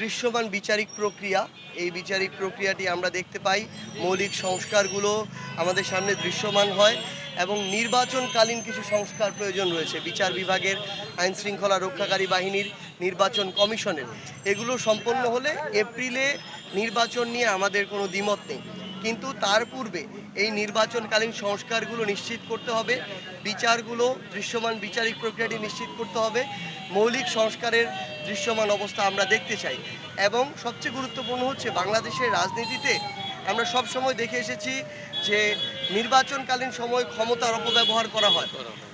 দৃশ্যমান বিচারিক প্রক্রিয়া, এই বিচারিক প্রক্রিয়াটি আমরা দেখতে পাই, মৌলিক সংস্কারগুলো আমাদের সামনে দৃশ্যমান হয় এবং নির্বাচনকালীন কিছু সংস্কার প্রয়োজন রয়েছে বিচার বিভাগের, আইন শৃঙ্খলা রক্ষাকারী বাহিনীর, নির্বাচন কমিশনের। এগুলো সম্পন্ন হলে এপ্রিলে নির্বাচন নিয়ে আমাদের কোনো দ্বিমত নেই, কিন্তু তার পূর্বে এই নির্বাচনকালীন সংস্কারগুলো নিশ্চিত করতে হবে, বিচারগুলো দৃশ্যমান বিচারিক প্রক্রিয়াটি নিশ্চিত করতে হবে, মৌলিক সংস্কারের দৃশ্যমান অবস্থা আমরা দেখতে চাই। এবং সবচেয়ে গুরুত্বপূর্ণ হচ্ছে বাংলাদেশের রাজনীতিতে আমরা সব সময় দেখে এসেছি যে নির্বাচনকালীন সময় ক্ষমতার অপব্যবহার করা হয়,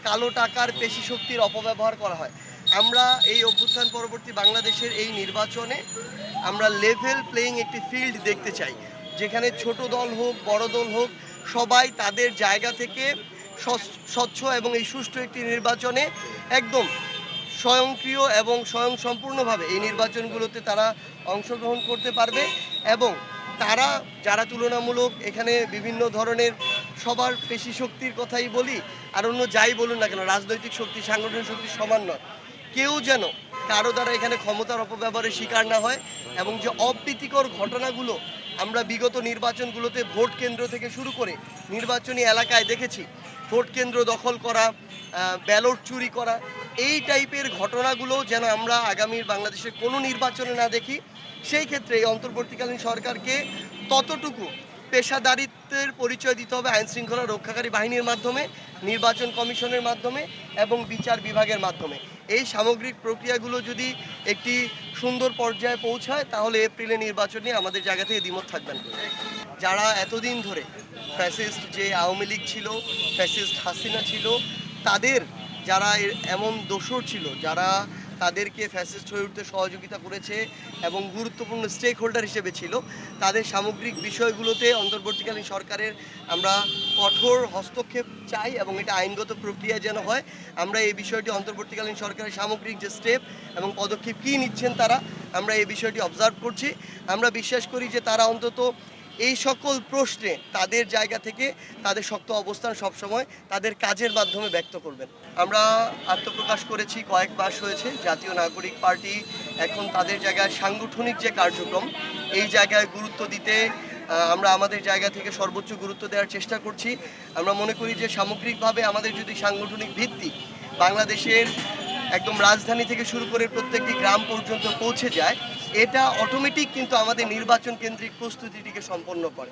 কালো টাকার পেশি শক্তির অপব্যবহার করা হয়। আমরা এই অভ্যুত্থান পরবর্তী বাংলাদেশের এই নির্বাচনে আমরা লেভেল প্লেয়িং একটি ফিল্ড দেখতে চাই, যেখানে ছোট দল হোক বড় দল হোক সবাই তাদের জায়গা থেকে স্বচ্ছ এবং এই সুষ্ঠু একটি নির্বাচনে একদম স্বয়ংক্রিয় এবং স্বয়ংসম্পূর্ণভাবে এই নির্বাচনগুলোতে তারা অংশগ্রহণ করতে পারবে। এবং তারা যারা তুলনামূলক এখানে বিভিন্ন ধরনের সবার পেশি শক্তির কথাই বলি আর অন্য যাই বলুন না কেন, রাজনৈতিক শক্তি সাংগঠনিক শক্তি সমান নয়, কেউ যেন কারো দ্বারা এখানে ক্ষমতার অপব্যবহারের শিকার না হয়। এবং যে অপ্রীতিকর ঘটনাগুলো আমরা বিগত নির্বাচনগুলোতে ভোট কেন্দ্র থেকে শুরু করে নির্বাচনী এলাকায় দেখেছি, ভোট কেন্দ্র দখল করা, ব্যালট চুরি করা, এই টাইপের ঘটনাগুলো যেন আমরা আগামীর বাংলাদেশের কোনো নির্বাচনে না দেখি, সেই ক্ষেত্রে এই অন্তর্বর্তীকালীন সরকারকে ততটুকু পেশাদারিত্বের পরিচয় দিতে হবে আইন শৃঙ্খলা রক্ষাকারী বাহিনীর মাধ্যমে, নির্বাচন কমিশনের মাধ্যমে এবং বিচার বিভাগের মাধ্যমে। এই সামগ্রিক প্রক্রিয়াগুলো যদি একটি সুন্দর পর্যায়ে পৌঁছায় তাহলে এপ্রিলে নির্বাচন নিয়ে আমাদের জায়গা থেকে দ্বিমত থাকবেন। যারা এতদিন ধরে ফ্যাসিস্ট যে আওয়ামী লীগ ছিল, ফ্যাসিস্ট হাসিনা ছিল, তাদের যারা এমন দোসর ছিল, যারা তাদেরকে ফ্যাসিস্ট হয়ে উঠতে সহযোগিতা করেছে এবং গুরুত্বপূর্ণ স্টেক হোল্ডার হিসেবে ছিল, তাদের সামগ্রিক বিষয়গুলোতে অন্তর্বর্তীকালীন সরকারের আমরা কঠোর হস্তক্ষেপ চাই এবং এটা আইনগত প্রক্রিয়া যেন হয়। আমরা এই বিষয়টি অন্তর্বর্তীকালীন সরকারের সামগ্রিক যে স্টেপ এবং পদক্ষেপ কী নিচ্ছেন তারা, আমরা এই বিষয়টি অবজার্ভ করছি। আমরা বিশ্বাস করি যে তারা অন্তত এই সকল প্রশ্নে তাদের জায়গা থেকে তাদের শক্ত অবস্থান সবসময় তাদের কাজের মাধ্যমে ব্যক্ত করবেন। আমরা আত্মপ্রকাশ করেছি, কয়েক মাস হয়েছে, জাতীয় নাগরিক পার্টি এখন তাদের জায়গায় সাংগঠনিক যে কার্যক্রম এই জায়গায় গুরুত্ব দিতে আমরা আমাদের জায়গা থেকে সর্বোচ্চ গুরুত্ব দেওয়ার চেষ্টা করছি। আমরা মনে করি যে সামগ্রিকভাবে আমাদের যদি সাংগঠনিক ভিত্তি বাংলাদেশের একদম রাজধানী থেকে শুরু করে প্রত্যেকটি গ্রাম পর্যন্ত পৌঁছে যায়, এটা অটোমেটিক কিন্তু আমাদের নির্বাচন কেন্দ্রিক প্রস্তুতিটিকে সম্পন্ন করে।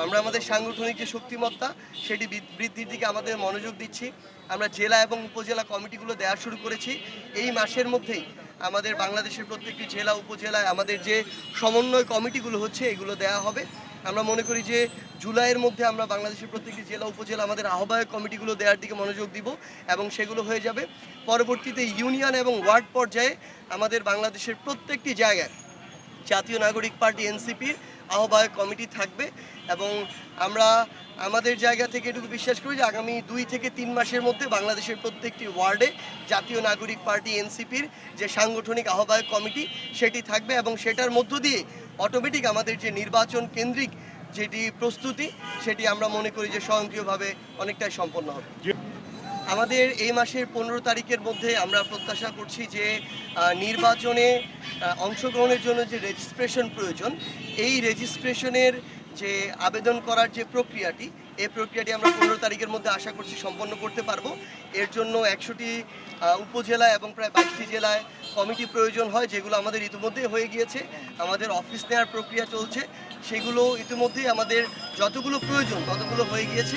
আমরা আমাদের সাংগঠনিক যে শক্তিমত্তা সেটি বৃদ্ধির দিকে আমাদের মনোযোগ দিচ্ছি। আমরা জেলা এবং উপজেলা কমিটিগুলো দেওয়া শুরু করেছি। এই মাসের মধ্যেই আমাদের বাংলাদেশের প্রত্যেকটি জেলা উপজেলায় আমাদের যে সমন্বয় কমিটিগুলো হচ্ছে এগুলো দেওয়া হবে। আমরা মনে করি যে জুলাইয়ের মধ্যে আমরা বাংলাদেশের প্রত্যেকটি জেলা উপজেলা আমাদের আহ্বায়ক কমিটিগুলো দেওয়ার দিকে মনোযোগ দিব এবং সেগুলো হয়ে যাবে। পরবর্তীতে ইউনিয়ন এবং ওয়ার্ড পর্যায়ে আমাদের বাংলাদেশের প্রত্যেকটি জায়গায় জাতীয় নাগরিক পার্টি এনসিপির আহ্বায়ক কমিটি থাকবে এবং আমরা আমাদের জায়গা থেকে এটুকু বিশ্বাস করি যে আগামী 2 থেকে 3 মাসের মধ্যে বাংলাদেশের প্রত্যেকটি ওয়ার্ডে জাতীয় নাগরিক পার্টি এনসিপির যে সাংগঠনিক আহ্বায়ক কমিটি সেটি থাকবে এবং সেটার মধ্য দিয়ে অটোমেটিক আমাদের যে নির্বাচন কেন্দ্রিক যেটি প্রস্তুতি সেটি আমরা মনে করি যে স্বয়ংক্রিয়ভাবে অনেকটাই সম্পন্ন হবে। আমাদের এই মাসের 15 তারিখের মধ্যে আমরা প্রত্যাশা করছি যে নির্বাচনে অংশগ্রহণের জন্য যে রেজিস্ট্রেশন প্রয়োজন, এই রেজিস্ট্রেশনের যে আবেদন করার যে প্রক্রিয়াটি, এই প্রক্রিয়াটি আমরা 15 তারিখের মধ্যে আশা করছি সম্পন্ন করতে পারবো। এর জন্য 100টি উপজেলা এবং প্রায় 22টি জেলায় কমিটি প্রয়োজন হয়, যেগুলো আমাদের ইতিমধ্যেই হয়ে গিয়েছে। আমাদের অফিস নেওয়ার প্রক্রিয়া চলছে, সেগুলো ইতিমধ্যেই আমাদের যতগুলো প্রয়োজন ততগুলো হয়ে গিয়েছে।